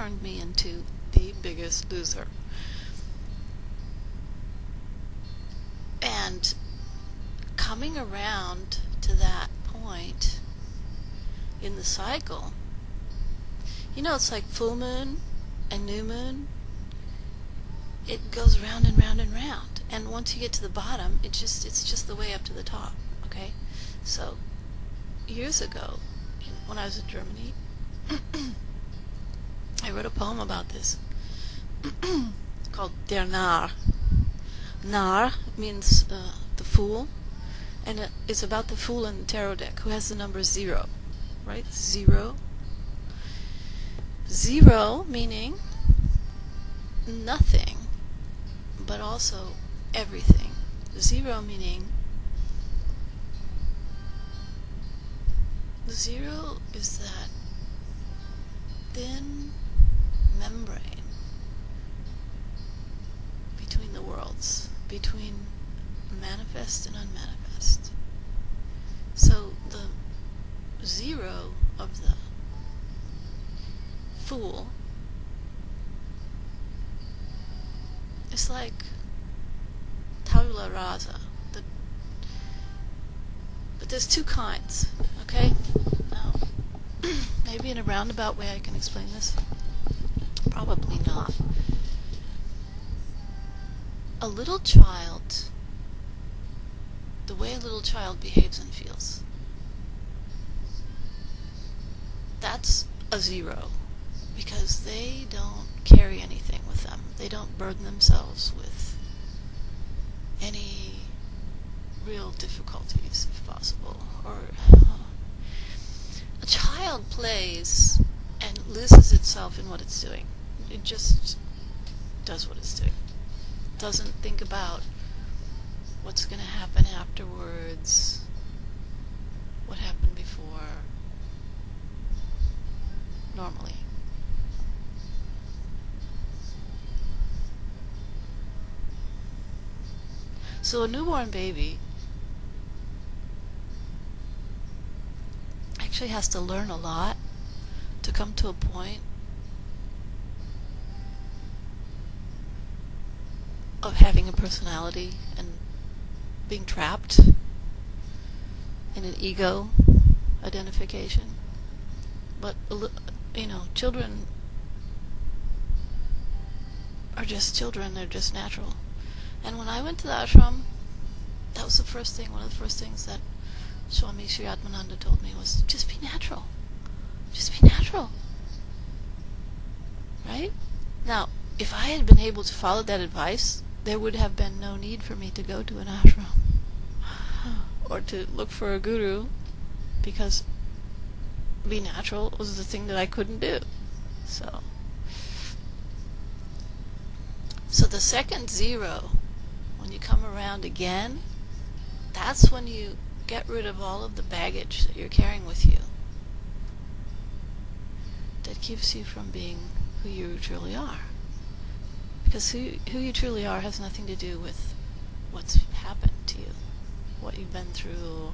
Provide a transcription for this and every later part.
turned me into the biggest loser. And coming around to that point in the cycle, it's like full moon and new moon. It goes round and round and round, and once you get to the bottom, it's just the way up to the top. Okay, so years ago, when I was in Germany, I wrote a poem about this called Der Narr. Narr means the fool, and it's about the fool in the tarot deck who has the number 0, right? 0. 0 meaning nothing, but also everything. 0 meaning 0 is that thin membrane between the worlds, between manifest and unmanifest. So the 0 of the fool is like tabula rasa. But there's two kinds, okay? Now, maybe in a roundabout way I can explain this. Probably not. A little child, the way a little child behaves and feels, that's a 0, because they don't carry anything with them. They don't burden themselves with any real difficulties, if possible. Or a child plays and loses itself in what it's doing. It just does what it's doing. Doesn't think about what's going to happen afterwards, what happened before, normally. So a newborn baby actually has to learn a lot to come to a point of having a personality and being trapped in an ego identification. But children are just children. They're just natural. And when I went to the ashram, that was one of the first things that Swami Sri Atmananda told me was, just be natural. Just be natural. Right? Now, if I had been able to follow that advice, there would have been no need for me to go to an ashram or to look for a guru, because be natural was the thing that I couldn't do. So the second 0, when you come around again, that's when you get rid of all of the baggage that you're carrying with you that keeps you from being who you truly are. Because who you truly are has nothing to do with what's happened to you, what you've been through,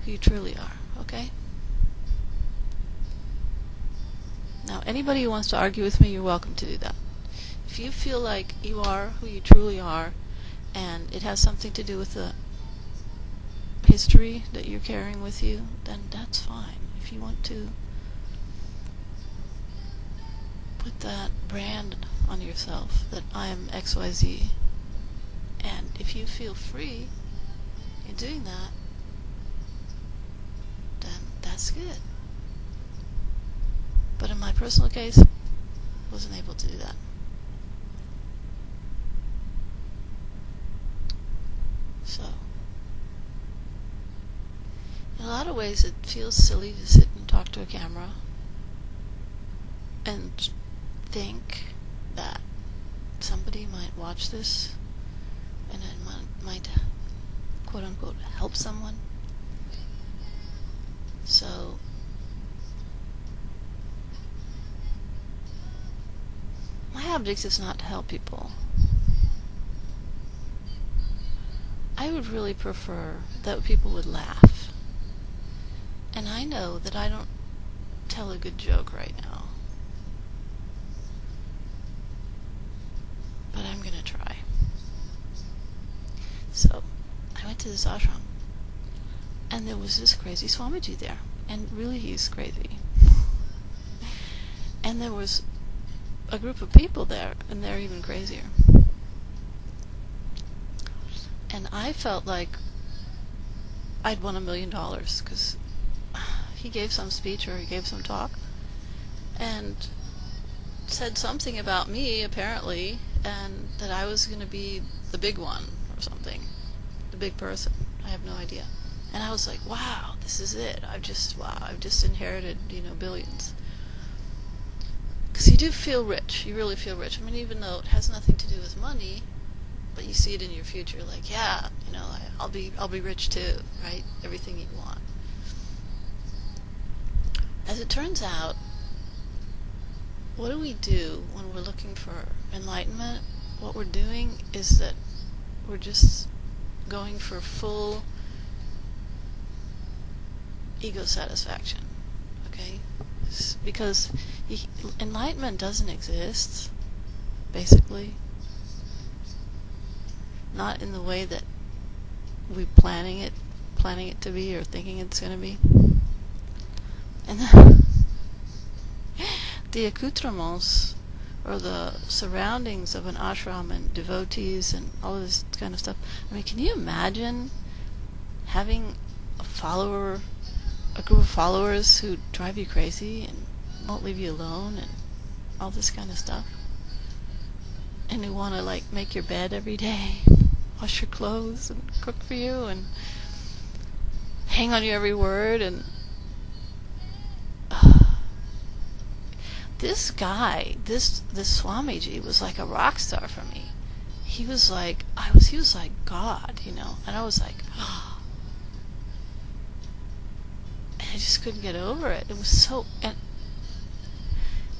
who you truly are, okay? Now, anybody who wants to argue with me, you're welcome to do that. If you feel like you are who you truly are, and it has something to do with the history that you're carrying with you, then that's fine. If you want to put that brand on yourself, that I am XYZ, and if you feel free in doing that, then that's good. But in my personal case, wasn't able to do that. So, in a lot of ways it feels silly to sit and talk to a camera and think that somebody might watch this and it might quote unquote help someone. So my object is not to help people. I would really prefer that people would laugh. And I know that I don't tell a good joke right now. but I'm gonna try. So I went to this ashram, and there was this crazy Swamiji there, and really he's crazy. And there was a group of people there, and they're even crazier. And I felt like I'd won $1 million, because he gave some speech, or he gave some talk, and said something about me, apparently, and that I was going to be the big one, or something. The big person. I have no idea. And I was like, wow, this is it. I've just inherited, billions. Because you do feel rich. You really feel rich. I mean, even though it has nothing to do with money, but you see it in your future, like, yeah, I'll be rich too, right? Everything you want. As it turns out, what do we do when we're looking for enlightenment? What we're doing is that we're just going for full ego satisfaction, okay? Because enlightenment doesn't exist, basically. Not in the way that we're planning it to be, or thinking it's going to be. And the accoutrements, or the surroundings of an ashram and devotees and all of this kind of stuff. I mean, can you imagine having a group of followers who drive you crazy and won't leave you alone and all this kind of stuff? And who want to, make your bed every day, wash your clothes, and cook for you, and hang on your every word, and this guy, this Swamiji was like a rock star for me. He was like God, and I was like, oh. And I just couldn't get over it. It was so, and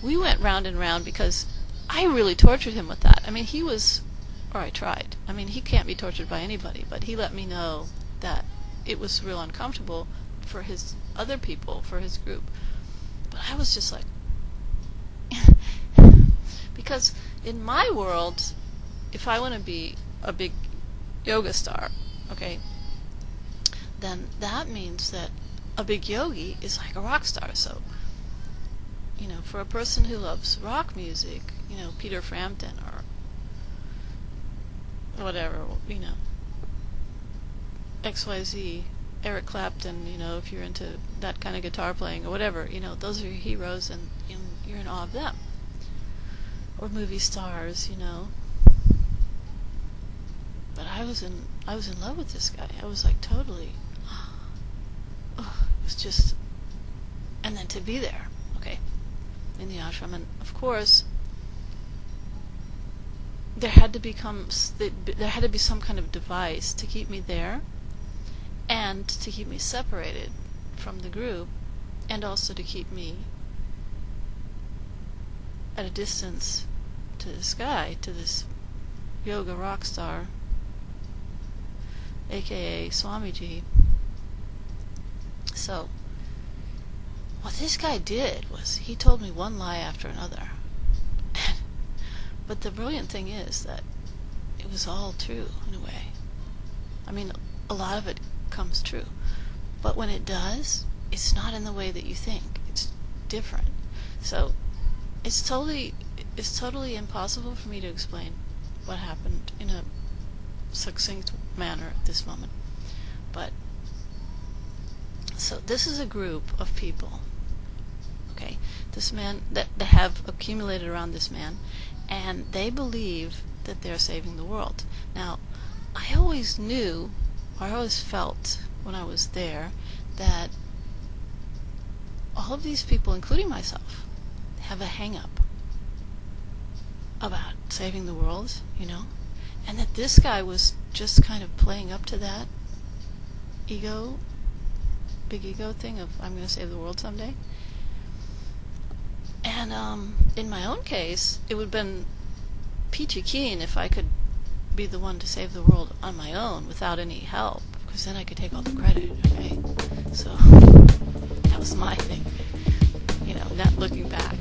we went round and round because I really tortured him with that. I mean, I tried. I mean, he can't be tortured by anybody, but he let me know that it was real uncomfortable for his other people, for his group. But I was just like, because in my world, if I want to be a big yoga star, okay, then that means that a big yogi is like a rock star. So, for a person who loves rock music, Peter Frampton or whatever, XYZ, Eric Clapton, if you're into that kind of guitar playing or whatever, those are your heroes, and you're in awe of them. Or movie stars, But I was in love with this guy. I was like totally, it was just, and then to be there, okay, in the ashram, and of course there had to be some kind of device to keep me there, and to keep me separated from the group, and also to keep me at a distance to this guy, to this yoga rock star, aka Swamiji. So, what this guy did was, he told me one lie after another. But the brilliant thing is that it was all true, in a way. I mean, a lot of it comes true. But when it does, it's not in the way that you think. It's different. So, it's totally impossible for me to explain what happened in a succinct manner at this moment. But, so this is a group of people, okay, this man, that have accumulated around this man, and they believe that they're saving the world. Now, I always knew, or I always felt when I was there, that all of these people, including myself, have a hang-up about saving the world, and that this guy was just kind of playing up to that big ego thing of, I'm going to save the world someday. And in my own case, it would have been peachy keen if I could be the one to save the world on my own without any help, because then I could take all the credit, okay? So that was my thing, not looking back.